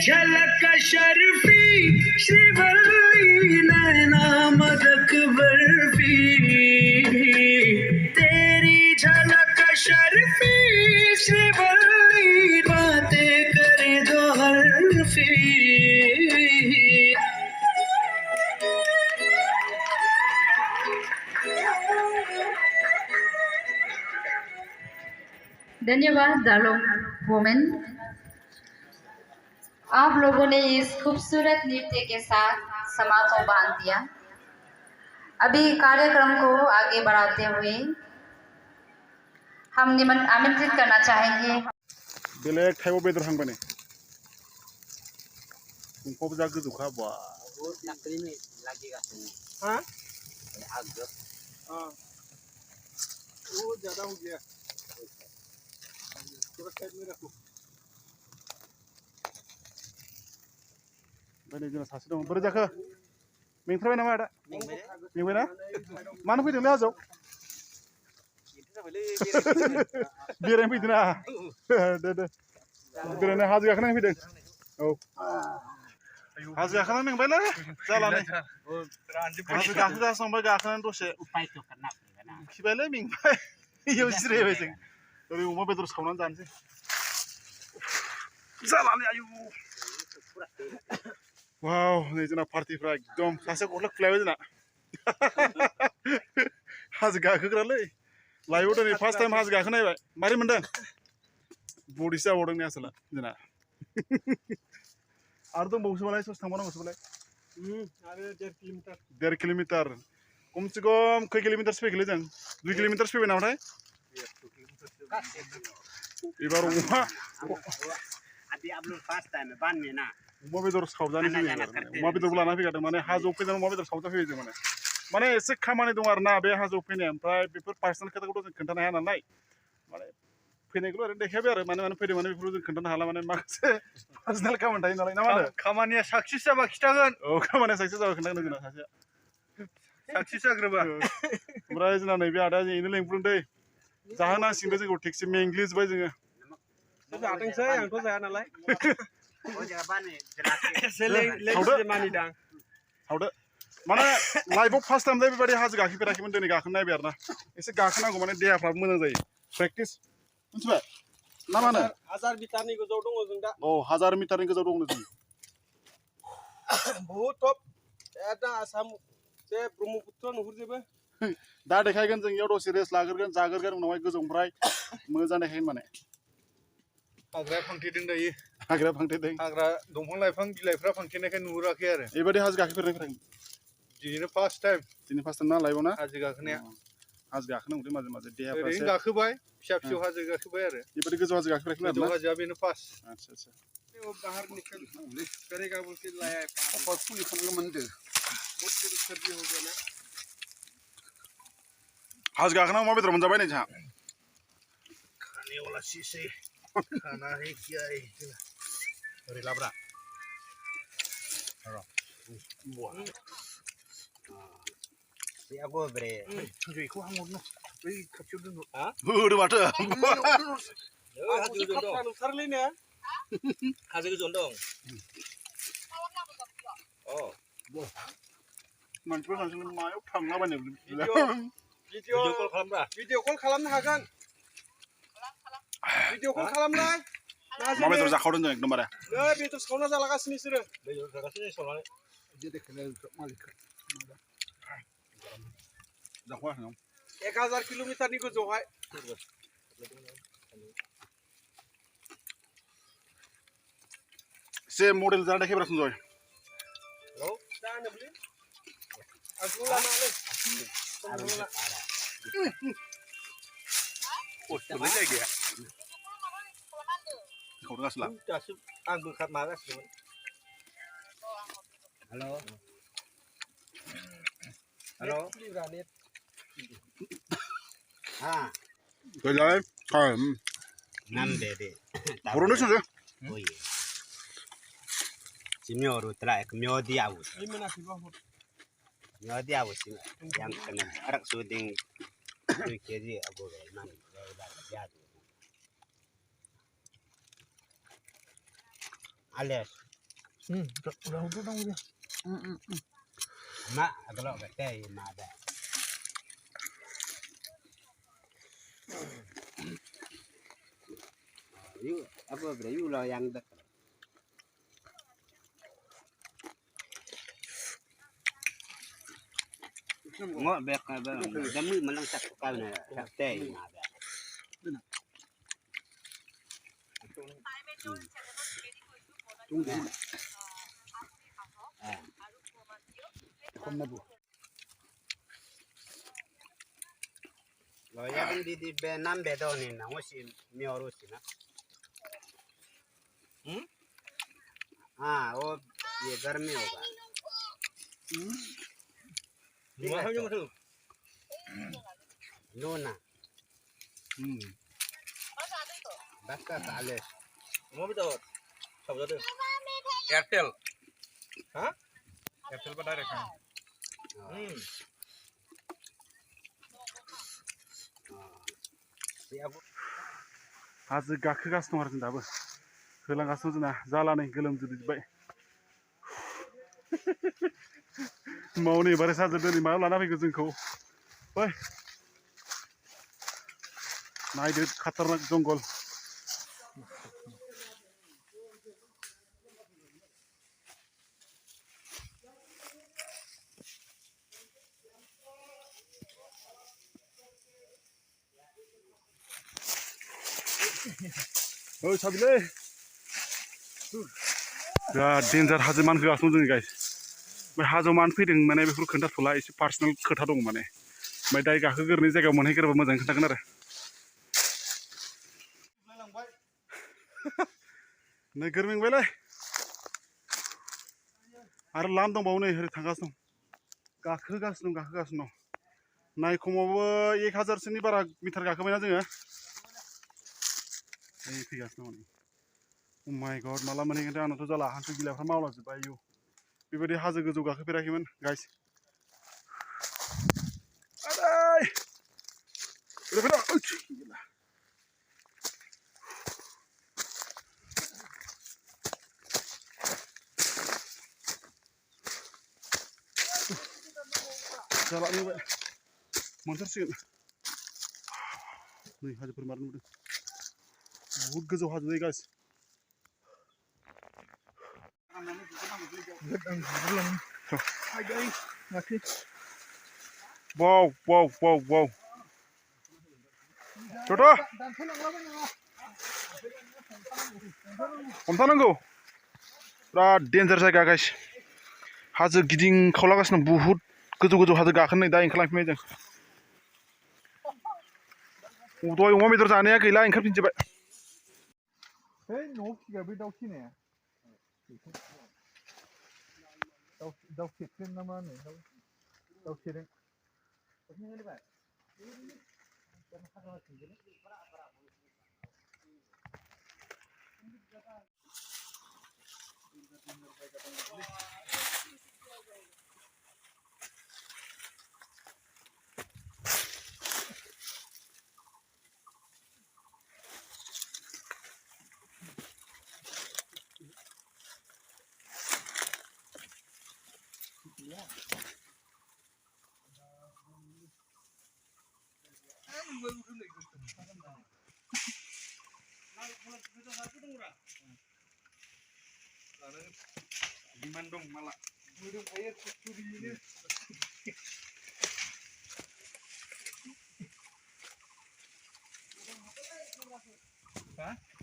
झलक शर्फी श्रीवल्ली नैना मदक बर्फी तेरी झलक शर्फी श्रीवल्ली बातें करे दो हल्फी धन्यवाद दालों वोमेन। आप लोगों ने इस खूबसूरत नृत्य के साथ समापन बांध दिया। अभी कार्यक्रम को आगे बढ़ाते हुए हम आमंत्रित करना चाहेंगे। बेलेग टाइप बेदर हांबाने उनखौ जा गोजौखा बा हाँ वो ज़्यादा हो गया थोड़ा साइड में रखो बने जोंना सासे दं बोरै जाखो मेंथारबाय नामा आदा मेंबायना मानो फैदोंलै हाजोआव बेरायनो फैदोंना दे बेरायनो हाजो गाखोनानै फैदों औ हाजो गाखोनानै मेंबायलै जालानै हाजो गाखोगासिनो गाखोनानै दसे खिबायलै मेंबाय इयाव जिरायबाय जों ओरै अमा बेदर सावनानै जानोसै जालानै आयु वाव नै जोंना पार्टिफ्रा एकदम सासे गस्ला खुलायबाय जोंना हाजो गाखोग्रालै लाइभआव दिनै फार्स्ट टाइम हाजो गाखोनायबाय मारै मोनदों बडिसो जाबावदों ने आसोला जोंना आरो दंबावोसोबालाय ससे थांबावनांगौसोबालाय आरो 1.5 किल'मिटार खमसे खम खै किल'मिटारसो फैखोलै जों 2 किल'मिटारसो फैबाय नामाथाय एबार अमा बेदर सावजानो फैबाय अमा बेदरबो लाना फैखादों माने हाजोआव फैनानै अमा बेदर सावजा फैबाय जों माने एसे खामानि दं आरो ना बे हाजोआव फैनाय ओमफ्राय बेफोर पार्सनेल खोथाखौथ' जों खोन्थानो हाया नालाय माने फैनायखौल' ओरैनो देखायबाय आरो मानो फैदों माने बेफोरखौ जों खोन्थानो हाला माने माखासे पार्सनेल खामानि थायो नालाय ना मा होनो खामानिया साक्सेस जाबा खिथागोन औ खामानिया साक्सेस जाबा खोन्थागोन जोंना सासेया साक्सेस जाग्रोबा ओमफ्राय जोंना नैबे आदाया जोंनो लेंहरदों दै जाहोनांसिगोन जोंखौ टेक्सि मेंग्लिजोबबाय जोङो जाथोंसै आंथ' जाया नालाय सावदो माने लाइफआव फार्स्ट टाइम बेबायदि हाजो गाखोफेराखैमोन दिनै गाखोनो नायबाय आरो ना एसे गाखोनांगौ माने देहाफ्राबो मोजां जायो प्रेक्टिस मिथिबाय ना मा होनो 1000 मिटारनि गोजौआव दङ जों दा औ 1000 मिटारनि गोजौआव दङ जों बहुत टप दा आसाम जे ब्रह्मपुत्र नुहुरजोबो दा देखायगोन जों इयाव दसे रेस्ट लाग्रोगोन जाग्रोगोन उनावहाय गोजौनिफ्राय मोजां देखायगोन माने हाग्राया फांथेदों दायो हाग्राया फांथेदों हाग्रा दंफां लाइफां बिलाइफ्रा फांथेनायखाय नुहुराखै आरो बेबायदि हाजो गाखोफेरनाय दिनैनो फार्स्ट टाइम ना लाइफआव ना हाजो गाखोनाया हाजो गाखोनांगौ माजे माजे देहाफ्रा ओरैनो गाखोबाय फिसा फिसौ हाजो गाखोबाय आरो बेबायदि गोजौ हाजो गाखोफेराखै गोजौ हाजोआ बेनो फार्स्ट आच्छा बाहर निकल करेगा बोल के लाया है और फुल फुल मंदिर बहुत सर्दी हो गया ना हाजो गाखोना अमा बेदर मोनजाबाय नै जोंहा खाने वाला चीज है खाना है क्या है अरे लाब्रा Aku bre. Jadi aku hamurno. बै खाथियाव दोन हा होदो माथो हाजो गोजौआव नुथारलै ने हाजो गोजौआव दं अ मानसिफोर सानसेनो मायाव थांलाबायनो भिडिअ कल खालामब्रा भिडिअ कल खालामनो हागोन भिडिअ कल खालामलाय मा बेदर जाखावदों जों एकदमबारे नै बेदर सावना जालागासिनो बिसोरो बेदर जागासिनो सावनानै जे देखायलाय मालिकखौ जाखावाखै 1000 किल'मिटारनि गोजौआवहाय से मडेल जाना देखायब्रा सुनजय हेलौ जानोब्ले आंखौ लानानै खस्थ'लै जायगाया खावदोंगासिनो दासो आंबो माबागासिनोमोन Halo. Halo. Ah. Rồi thôi. Nam de. Burundi sudah. Oh iya. Si Mio terakhir ke Mio Diawu. Mio Diawu sih yang kena arak syuting itu kiri aku man jatuh. Alias udah dong dia. Mak kalau betai mak ada. Yuk apa berayu lah yang dak. Ngok bek apa? Demi melang sak kau na sak teh mak ada. Lo ya kan di be nam be do ni na ngosi mioro si na. हाँ वो ये गर्मी होगा नोना बस का साले mau itu siapa tuh Airtel hah Airtel pada direct kan siap हाजो गाखोगासिनो दं आरो जों दाबो होलांगासिनो जोंना जालानै गोलोमजोबबाय मावनि बारे साजो दिनै मायाव लाना फैगौ जोंखौ बै नायदो खाटारनाक जंगल ओइ साबिले बिराद डेन्जार हाजो मानखोगासिनो जोङो गाइस बे हाजोआव मानो फैदों माने बेफोरखौ खोन्थाथ'ला एसे पार्सनेल खोथा दं माने ओमफ्राय दाय गाखोगोरनाय जायगायाव मोनहैगोरबा मोजाङै खोन्थागोन आरो नोगोर मेंबायलै आरो लाम दंबावो नै ओरै थांगासिनो दं गाखोगासिनो दं नाय खमावबो 1000सोनि बारा मिटार गाखोबायना जोङो नै फैगासिनो दं Oh my god माला मोनहैगोनथाय आंनाथ' जाला हान्थु गिलाफ्रा मावलाजोब्बाय आयौ बेबायदि हाजो गोजौ गाखोफेराखैमोन गाइस आदै जाला नुबाय मोनथारसिगोन नै हाजोफोर मार नुदों बहुद गोजौ हाजो जायो guys Wow, wow, wow, wow. Toto. हमथानांगौ बिराद डेन्जार जायगा गाइस हाजो गिदिं खावलागासिनो बहुद गोजौ गोजौ हाजो गाखोनाय दा ओंखारलांफिनबाय जों दहाय अमा बेदर जानाया गैला ओंखारफिनजोब्बाय Hey, no, ya vi daw kine. Daw kitchen naman eh. Daw kitchen. Demand dong malah. Hah?